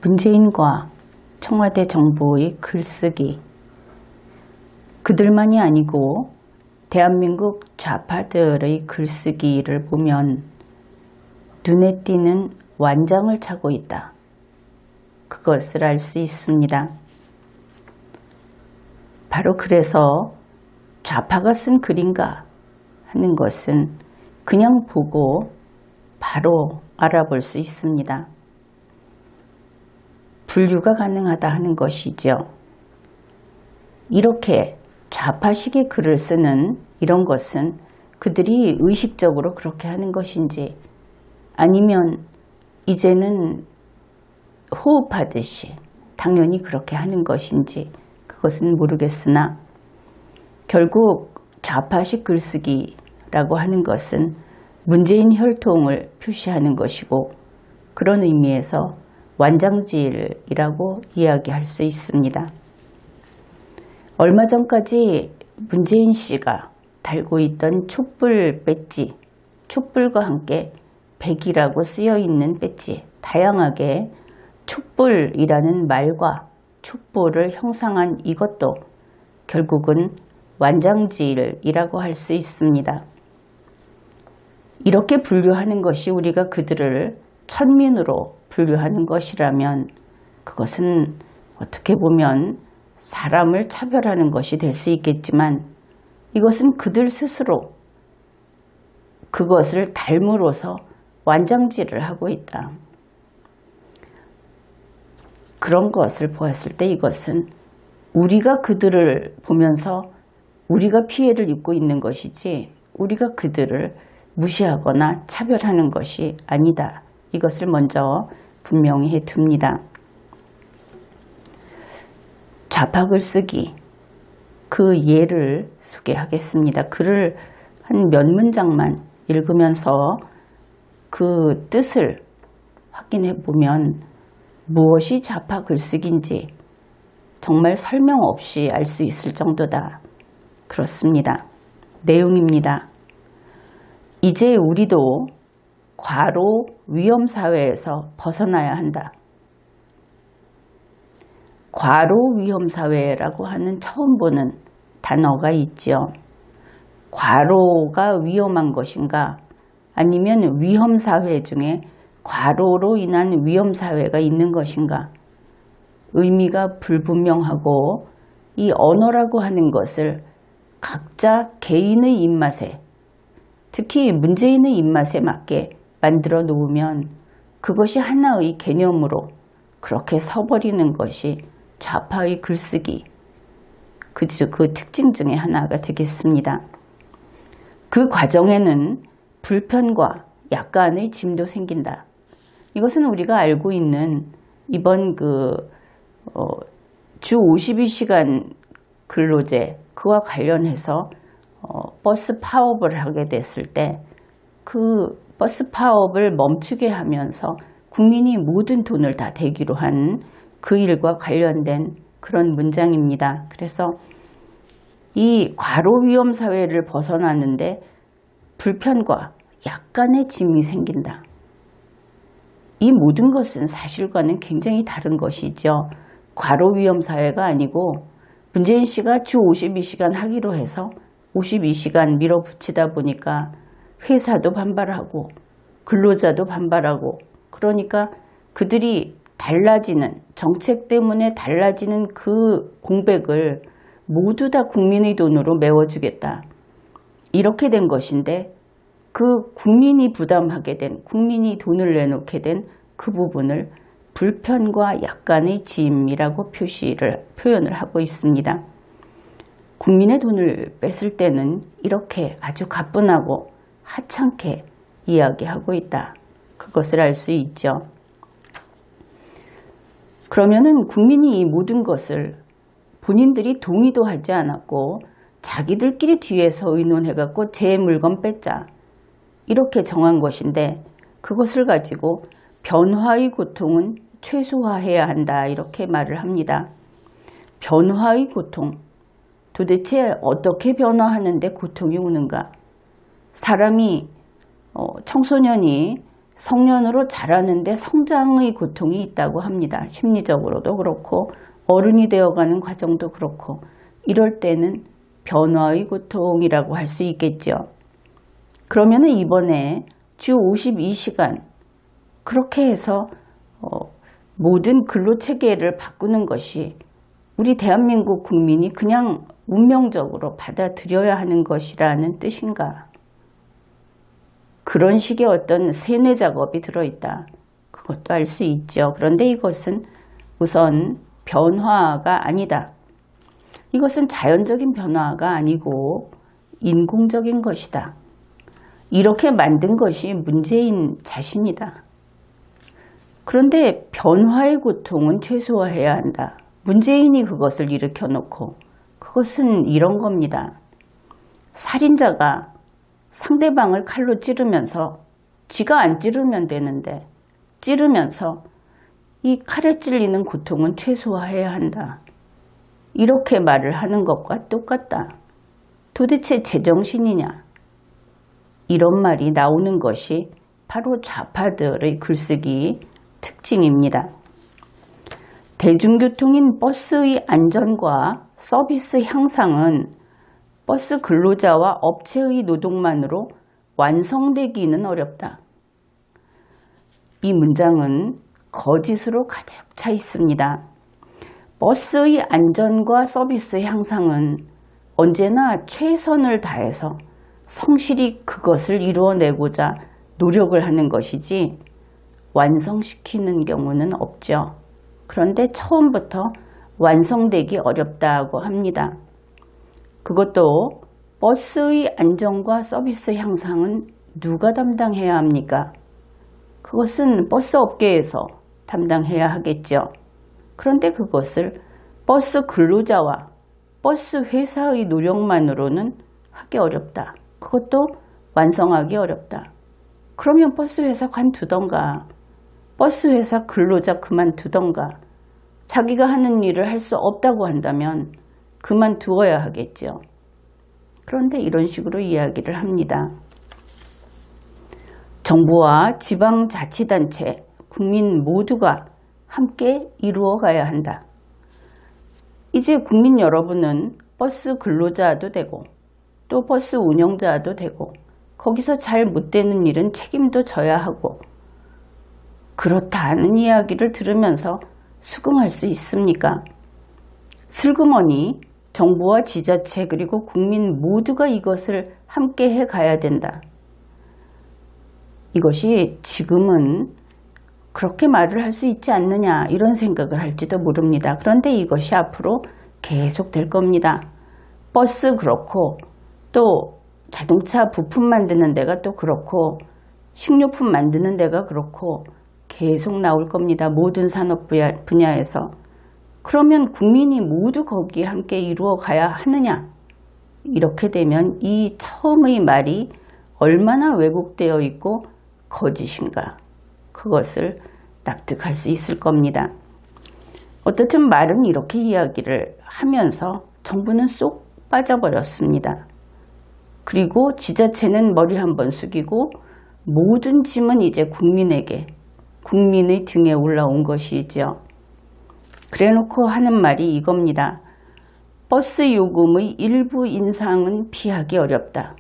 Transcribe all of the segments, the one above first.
문재인과 청와대 정부의 글쓰기, 그들만이 아니고 대한민국 좌파들의 글쓰기를 보면 눈에 띄는 완장을 차고 있다. 그것을 알 수 있습니다. 바로 그래서 좌파가 쓴 글인가 하는 것은 그냥 보고 바로 알아볼 수 있습니다. 분류가 가능하다 하는 것이죠. 이렇게 좌파식의 글을 쓰는 이런 것은 그들이 의식적으로 그렇게 하는 것인지, 아니면 이제는 호흡하듯이 당연히 그렇게 하는 것인지 그것은 모르겠으나, 결국 좌파식 글쓰기라고 하는 것은 문재인 혈통을 표시하는 것이고, 그런 의미에서 완장질이라고 이야기할 수 있습니다. 얼마 전까지 문재인 씨가 달고 있던 촛불 배지, 촛불과 함께 100이라고 쓰여 있는 배지, 다양하게 촛불이라는 말과 촛불을 형상한 이것도 결국은 완장질이라고 할 수 있습니다. 이렇게 분류하는 것이 우리가 그들을 천민으로 분류하는 것이라면 그것은 어떻게 보면 사람을 차별하는 것이 될 수 있겠지만, 이것은 그들 스스로 그것을 닮으로써 완장질을 하고 있다. 그런 것을 보았을 때 이것은 우리가 그들을 보면서 우리가 피해를 입고 있는 것이지, 우리가 그들을 무시하거나 차별하는 것이 아니다. 이것을 먼저 분명히 해둡니다. 좌파 글쓰기, 그 예를 소개하겠습니다. 글을 한 몇 문장만 읽으면서 그 뜻을 확인해 보면 무엇이 좌파 글쓰기인지 정말 설명 없이 알 수 있을 정도다. 그렇습니다. 내용입니다. 이제 우리도 과로 위험 사회에서 벗어나야 한다. 과로 위험 사회라고 하는 처음 보는 단어가 있죠. 과로가 위험한 것인가, 아니면 위험 사회 중에 과로로 인한 위험 사회가 있는 것인가, 의미가 불분명하고, 이 언어라고 하는 것을 각자 개인의 입맛에, 특히 문재인의 입맛에 맞게 만들어 놓으면 그것이 하나의 개념으로 그렇게 서버리는 것이 좌파의 글쓰기, 그 특징 중에 하나가 되겠습니다. 그 과정에는 불편과 약간의 짐도 생긴다. 이것은 우리가 알고 있는 이번 주 52시간 근로제, 그와 관련해서 버스 파업을 하게 됐을 때 그 버스 파업을 멈추게 하면서 국민이 모든 돈을 다 대기로 한 그 일과 관련된 그런 문장입니다. 그래서 이 과로 위험 사회를 벗어나는데 불편과 약간의 짐이 생긴다. 이 모든 것은 사실과는 굉장히 다른 것이죠. 과로 위험 사회가 아니고, 문재인 씨가 주 52시간 하기로 해서 52시간 밀어붙이다 보니까 회사도 반발하고 근로자도 반발하고, 그러니까 그들이 달라지는, 정책 때문에 달라지는 그 공백을 모두 다 국민의 돈으로 메워주겠다. 이렇게 된 것인데, 그 국민이 부담하게 된, 국민이 돈을 내놓게 된 그 부분을 불편과 약간의 짐이라고 표현을 하고 있습니다. 국민의 돈을 뺐을 때는 이렇게 아주 가뿐하고 하찮게 이야기하고 있다. 그것을 알 수 있죠. 그러면은 국민이 이 모든 것을 본인들이 동의도 하지 않았고 자기들끼리 뒤에서 의논해갖고 제 물건 뺐자, 이렇게 정한 것인데, 그것을 가지고 변화의 고통은 최소화해야 한다, 이렇게 말을 합니다. 변화의 고통, 도대체 어떻게 변화하는데 고통이 오는가? 사람이, 청소년이 성년으로 자라는데 성장의 고통이 있다고 합니다. 심리적으로도 그렇고 어른이 되어가는 과정도 그렇고 이럴 때는 변화의 고통이라고 할 수 있겠죠. 그러면 이번에 주 52시간 그렇게 해서 모든 근로체계를 바꾸는 것이 우리 대한민국 국민이 그냥 운명적으로 받아들여야 하는 것이라는 뜻인가? 그런 식의 어떤 세뇌 작업이 들어있다. 그것도 알 수 있죠. 그런데 이것은 우선 변화가 아니다. 이것은 자연적인 변화가 아니고 인공적인 것이다. 이렇게 만든 것이 문재인 자신이다. 그런데 변화의 고통은 최소화해야 한다. 문재인이 그것을 일으켜놓고 그것은 이런 겁니다. 살인자가 상대방을 칼로 찌르면서 지가 안 찌르면 되는데 찌르면서 이 칼에 찔리는 고통은 최소화해야 한다. 이렇게 말을 하는 것과 똑같다. 도대체 제정신이냐? 이런 말이 나오는 것이 바로 좌파들의 글쓰기 특징입니다. 대중교통인 버스의 안전과 서비스 향상은 버스 근로자와 업체의 노동만으로 완성되기는 어렵다. 이 문장은 거짓으로 가득 차 있습니다. 버스의 안전과 서비스 향상은 언제나 최선을 다해서 성실히 그것을 이루어내고자 노력을 하는 것이지 완성시키는 경우는 없죠. 그런데 처음부터 완성되기 어렵다고 합니다. 그것도 버스의 안전과 서비스 향상은 누가 담당해야 합니까? 그것은 버스 업계에서 담당해야 하겠죠. 그런데 그것을 버스 근로자와 버스 회사의 노력만으로는 하기 어렵다. 그것도 완성하기 어렵다. 그러면 버스 회사 관두던가, 버스 회사 근로자 그만두던가, 자기가 하는 일을 할 수 없다고 한다면 그만두어야 하겠죠. 그런데 이런 식으로 이야기를 합니다. 정부와 지방자치단체, 국민 모두가 함께 이루어가야 한다. 이제 국민 여러분은 버스 근로자도 되고 또 버스 운영자도 되고 거기서 잘 못되는 일은 책임도 져야 하고 그렇다는 이야기를 들으면서 수긍할 수 있습니까? 슬그머니 정부와 지자체 그리고 국민 모두가 이것을 함께 해가야 된다. 이것이 지금은 그렇게 말을 할 수 있지 않느냐 이런 생각을 할지도 모릅니다. 그런데 이것이 앞으로 계속 될 겁니다. 버스 그렇고 또 자동차 부품 만드는 데가 또 그렇고 식료품 만드는 데가 그렇고 계속 나올 겁니다. 모든 산업 분야에서. 그러면 국민이 모두 거기에 함께 이루어 가야 하느냐? 이렇게 되면 이 처음의 말이 얼마나 왜곡되어 있고 거짓인가? 그것을 납득할 수 있을 겁니다. 어떻든 말은 이렇게 이야기를 하면서 정부는 쏙 빠져버렸습니다. 그리고 지자체는 머리 한번 숙이고 모든 짐은 이제 국민에게, 국민의 등에 올라온 것이죠. 그래놓고 하는 말이 이겁니다. 버스 요금의 일부 인상은 피하기 어렵다.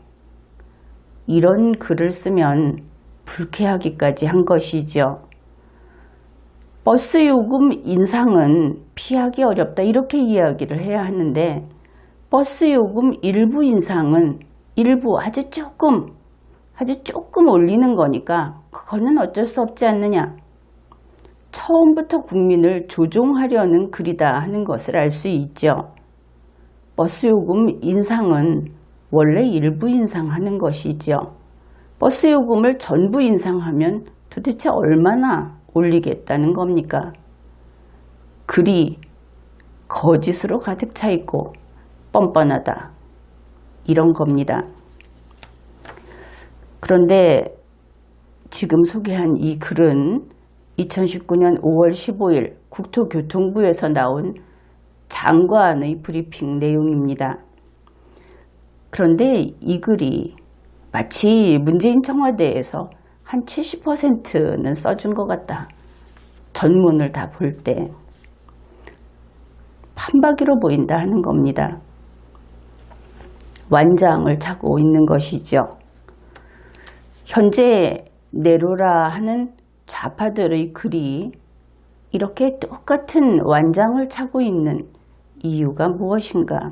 이런 글을 쓰면 불쾌하기까지 한 것이죠. 버스 요금 인상은 피하기 어렵다 이렇게 이야기를 해야 하는데 버스 요금 일부 인상은 일부 아주 조금 올리는 거니까 그거는 어쩔 수 없지 않느냐. 처음부터 국민을 조종하려는 글이다 하는 것을 알 수 있죠. 버스 요금 인상은 원래 일부 인상하는 것이죠. 버스 요금을 전부 인상하면 도대체 얼마나 올리겠다는 겁니까? 글이 거짓으로 가득 차 있고 뻔뻔하다. 이런 겁니다. 그런데 지금 소개한 이 글은 2019년 5월 15일 국토교통부에서 나온 장관의 브리핑 내용입니다. 그런데 이 글이 마치 문재인 청와대에서 한 70%는 써준 것 같다. 전문을 다 볼 때. 판박이로 보인다 하는 겁니다. 완장을 차고 있는 것이죠. 현재 네로라 하는 좌파들의 글이 이렇게 똑같은 완장을 차고 있는 이유가 무엇인가?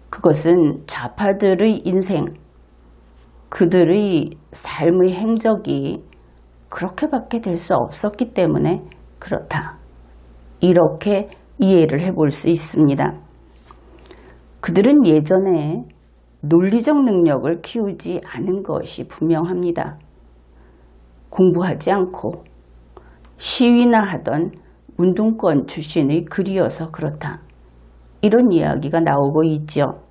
그것은 좌파들의 인생, 그들의 삶의 행적이 그렇게밖에 될 수 없었기 때문에 그렇다. 이렇게 이해를 해볼 수 있습니다. 그들은 예전에 논리적 능력을 키우지 않은 것이 분명합니다. 공부하지 않고 시위나 하던 운동권 출신의 글이어서 그렇다. 이런 이야기가 나오고 있죠.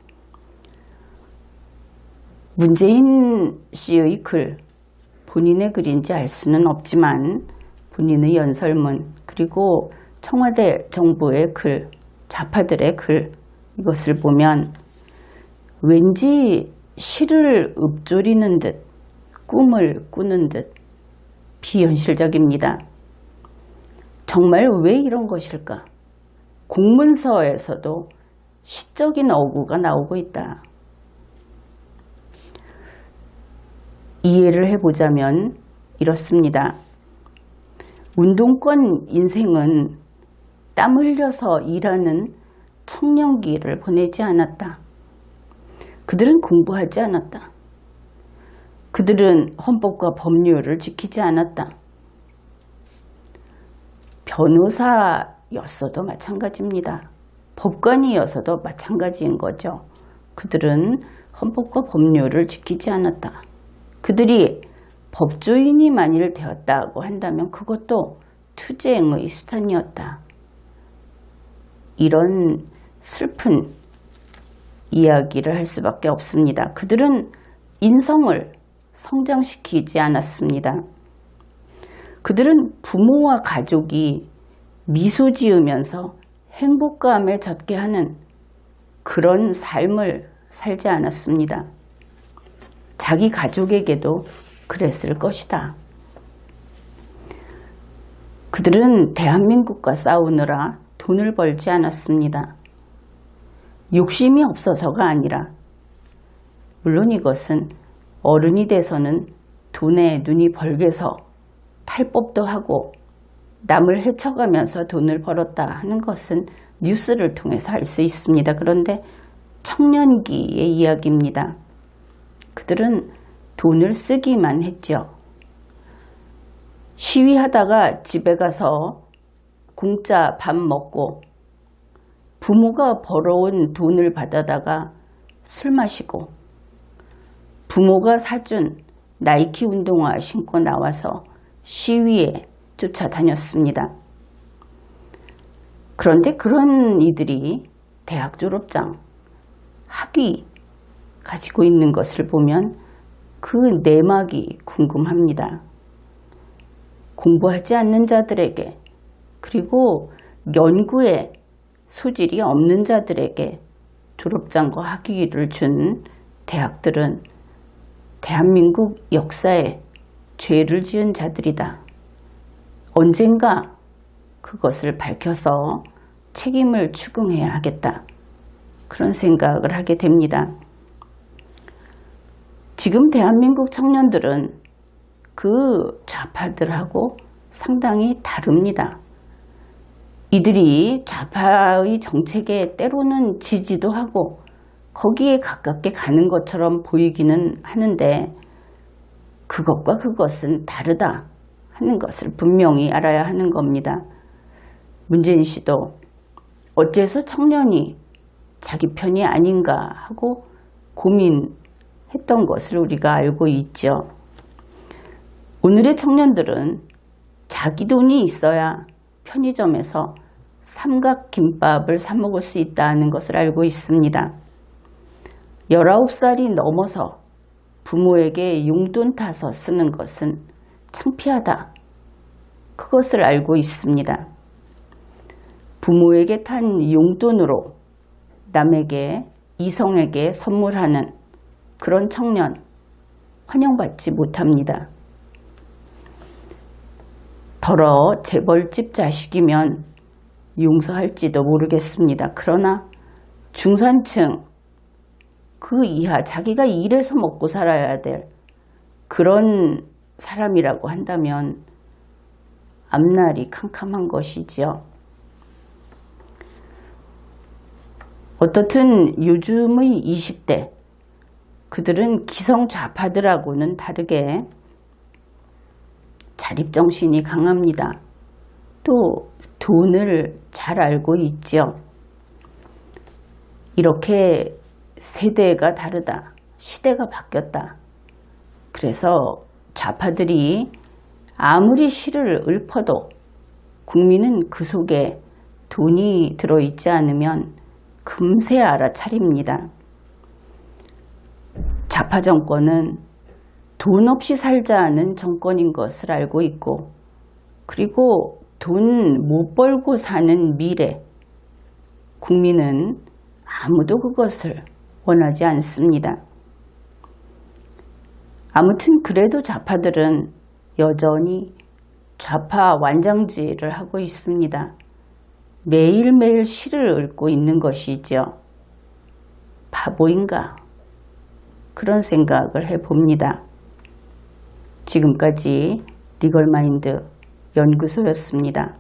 문재인 씨의 글, 본인의 글인지 알 수는 없지만 본인의 연설문, 그리고 청와대 정부의 글, 좌파들의 글, 이것을 보면 왠지 시를 읊조리는 듯 꿈을 꾸는 듯 비현실적입니다. 정말 왜 이런 것일까? 공문서에서도 시적인 어구가 나오고 있다. 이해를 해보자면 이렇습니다. 운동권 인생은 땀 흘려서 일하는 청년기를 보내지 않았다. 그들은 공부하지 않았다. 그들은 헌법과 법률을 지키지 않았다. 변호사였어도 마찬가지입니다. 법관이어서도 마찬가지인 거죠. 그들은 헌법과 법률을 지키지 않았다. 그들이 법조인이 만일 되었다고 한다면 그것도 투쟁의 수단이었다. 이런 슬픈 이야기를 할 수밖에 없습니다. 그들은 인성을 성장시키지 않았습니다. 그들은 부모와 가족이 미소 지으면서 행복감에 젖게 하는 그런 삶을 살지 않았습니다. 자기 가족에게도 그랬을 것이다. 그들은 대한민국과 싸우느라 돈을 벌지 않았습니다. 욕심이 없어서가 아니라, 물론 이것은 어른이 돼서는 돈에 눈이 벌게서 탈법도 하고 남을 헤쳐가면서 돈을 벌었다 하는 것은 뉴스를 통해서 알 수 있습니다. 그런데 청년기의 이야기입니다. 그들은 돈을 쓰기만 했죠. 시위하다가 집에 가서 공짜 밥 먹고 부모가 벌어온 돈을 받아다가 술 마시고 부모가 사준 나이키 운동화 신고 나와서 시위에 쫓아다녔습니다. 그런데 그런 이들이 대학 졸업장, 학위 가지고 있는 것을 보면 그 내막이 궁금합니다. 공부하지 않는 자들에게, 그리고 연구에 소질이 없는 자들에게 졸업장과 학위를 준 대학들은 대한민국 역사에 죄를 지은 자들이다. 언젠가 그것을 밝혀서 책임을 추궁해야 하겠다. 그런 생각을 하게 됩니다. 지금 대한민국 청년들은 그 좌파들하고 상당히 다릅니다. 이들이 좌파의 정책에 때로는 지지도 하고 거기에 가깝게 가는 것처럼 보이기는 하는데 그것과 그것은 다르다 하는 것을 분명히 알아야 하는 겁니다. 문재인 씨도 어째서 청년이 자기 편이 아닌가 하고 고민했던 것을 우리가 알고 있죠. 오늘의 청년들은 자기 돈이 있어야 편의점에서 삼각김밥을 사 먹을 수 있다는 것을 알고 있습니다. 19살이 넘어서 부모에게 용돈 타서 쓰는 것은 창피하다. 그것을 알고 있습니다. 부모에게 탄 용돈으로 남에게, 이성에게 선물하는 그런 청년, 환영받지 못합니다. 더러 재벌집 자식이면 용서할지도 모르겠습니다. 그러나 중산층 그 이하 자기가 일해서 먹고 살아야 될 그런 사람이라고 한다면 앞날이 캄캄한 것이지요. 어떻든 요즘의 20대 그들은 기성좌파들하고는 다르게 자립정신이 강합니다. 또 돈을 잘 알고 있죠. 이렇게 세대가 다르다. 시대가 바뀌었다. 그래서 좌파들이 아무리 시를 읊어도 국민은 그 속에 돈이 들어있지 않으면 금세 알아차립니다. 좌파 정권은 돈 없이 살자는 정권인 것을 알고 있고, 그리고 돈 못 벌고 사는 미래, 국민은 아무도 그것을 원하지 않습니다. 아무튼 그래도 좌파들은 여전히 좌파 완장질을 하고 있습니다. 매일매일 시를 읊고 있는 것이죠. 바보인가? 그런 생각을 해봅니다. 지금까지 리걸마인드 연구소였습니다.